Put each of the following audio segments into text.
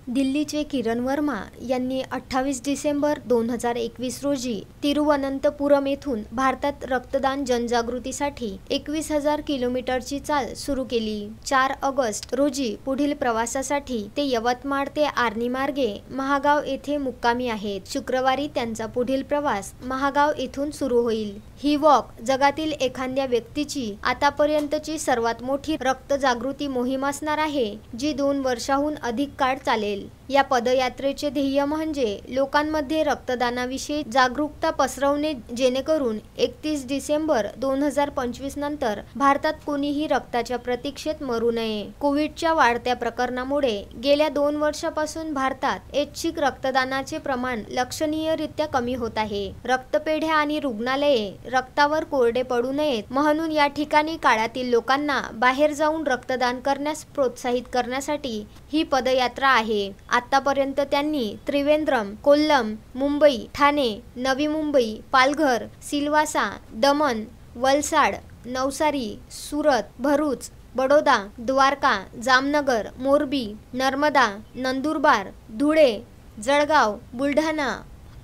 दिल्लीचे किरण वर्मा यांनी 28 डिसेंबर 2021 रोजी तिरुवनंतपुरम येथून भारतात रक्तदान जनजागृतीसाठी 21,000 किलोमीटरची चाल सुरू केली। 4 ऑगस्ट रोजी पुढील प्रवासासाठी ते यवतमाळ ते आर्णी मार्गे महागाव येथे मुक्कामी आहेत। शुक्रवारी त्यांचा पुढील प्रवास महागाव येथून सुरू होईल। ही वॉक जगातील एखाद्या व्यक्तीची आतापर्यंतची सर्वात मोठी रक्त जागृती मोहीम असणार आहे, जी 2 वर्षांहून अधिक काळ चालेल। या पदयात्रेचे ध्येय म्हणजे लोकांमध्ये रक्तदानाविषयी जागरूकता पसरवणे, जेणेकरून 31 डिसेंबर 2025 नंतर भारतात कोणीही रक्ताच्या प्रतीक्षेत मरू नये। कोविडच्या वाढत्या प्रकरणामुळे गेल्या 2 वर्षांपासून भारतात ऐच्छिक रक्तदानाचे प्रमाण लक्षणीयरित्या कमी होत आहे। रक्तपेढ्या आणि रुग्णालये रक्तावर कोरडे पडू नयेत म्हणून या ठिकाणी काळातील लोकांना बाहेर जाऊन रक्तदान करण्यास प्रोत्साहित करण्यासाठी ही पदयात्रा आहे। आतापर्यंत त्यांनी त्रिवेंद्रम, कोल्लम, मुंबई, ठाणे, नवी मुंबई, पालघर, सिलवासा, दमन, वलसाड, नवसारी, सुरत, भरूच, बडोदा, द्वारका, जामनगर, मोरबी, नर्मदा, नंदुरबार, धुळे, जळगाव, बुलढाणा,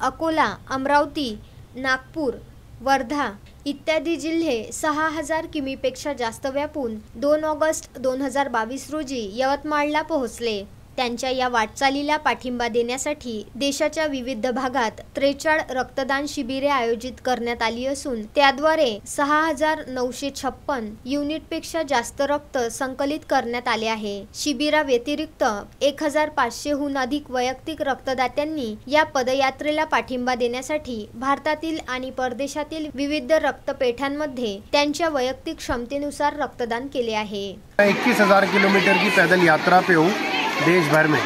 अकोला, अमरावती, नागपूर, वर्धा इत्यादी जिल्हे 6,000 किमीपेक्षा जास्त व्यापून 2 ऑगस्ट 2022 रोजी यवतमाळला पोहोचले। त्यांच्या या वाटचालीला पाठिंबा देण्यासाठी देशाच्या विविध भागात 43 रक्तदान शिबिरे आयोजित करण्यात आली असून त्याद्वारे 6,956 युनिटपेक्षा जास्त रक्त संकलित करण्यात आले आहे। शिबिराव्यतिरिक्त 1,500हून अधिक वैयक्तिक रक्तदात्यांनी या पदयात्रेला पाठिंबा देण्यासाठी भारतातील आणि परदेशातील विविध रक्तपेढ्यांमध्ये त्यांच्या वैयक्तिक क्षमतेनुसार रक्तदान केले आहे। 21,000 किलोमीटर की पैदल यात्रा पे हूँ देश भर में।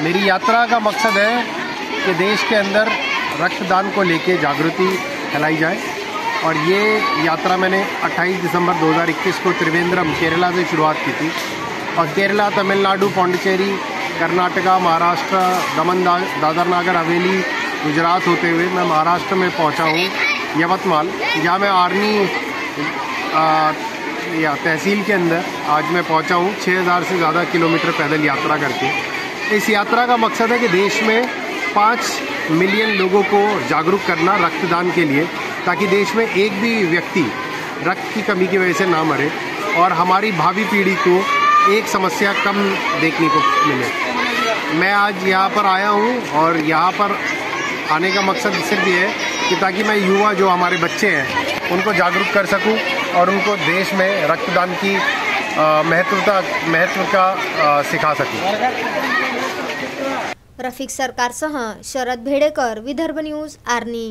मेरी यात्रा का मकसद है कि देश के अंदर रक्तदान को लेके जागृति फैलाई जाए और ये यात्रा मैंने 28 दिसंबर 2021 को त्रिवेंद्रम केरला से शुरुआत की थी और केरला, तमिलनाडु, पौंडीचेरी, कर्नाटका, महाराष्ट्र, दमन दादर नगर हवेली, गुजरात होते हुए मैं महाराष्ट्र में पहुंचा हूँ यवतमाल, जहाँ मैं आर्नी या तहसील के अंदर आज मैं पहुंचा हूं 6,000 से ज़्यादा किलोमीटर पैदल यात्रा करके। इस यात्रा का मकसद है कि देश में 5 मिलियन लोगों को जागरूक करना रक्तदान के लिए, ताकि देश में एक भी व्यक्ति रक्त की कमी की वजह से ना मरे और हमारी भावी पीढ़ी को एक समस्या कम देखने को मिले। मैं आज यहाँ पर आया हूँ और यहाँ पर आने का मकसद सिर्फ ये है कि ताकि मैं युवा जो हमारे बच्चे हैं उनको जागरूक कर सकूं और उनको देश में रक्तदान की महत्व का सिखा सकूं। रफिक सरकारसह शरद भेडेकर, विदर्भ न्यूज, आर्णी।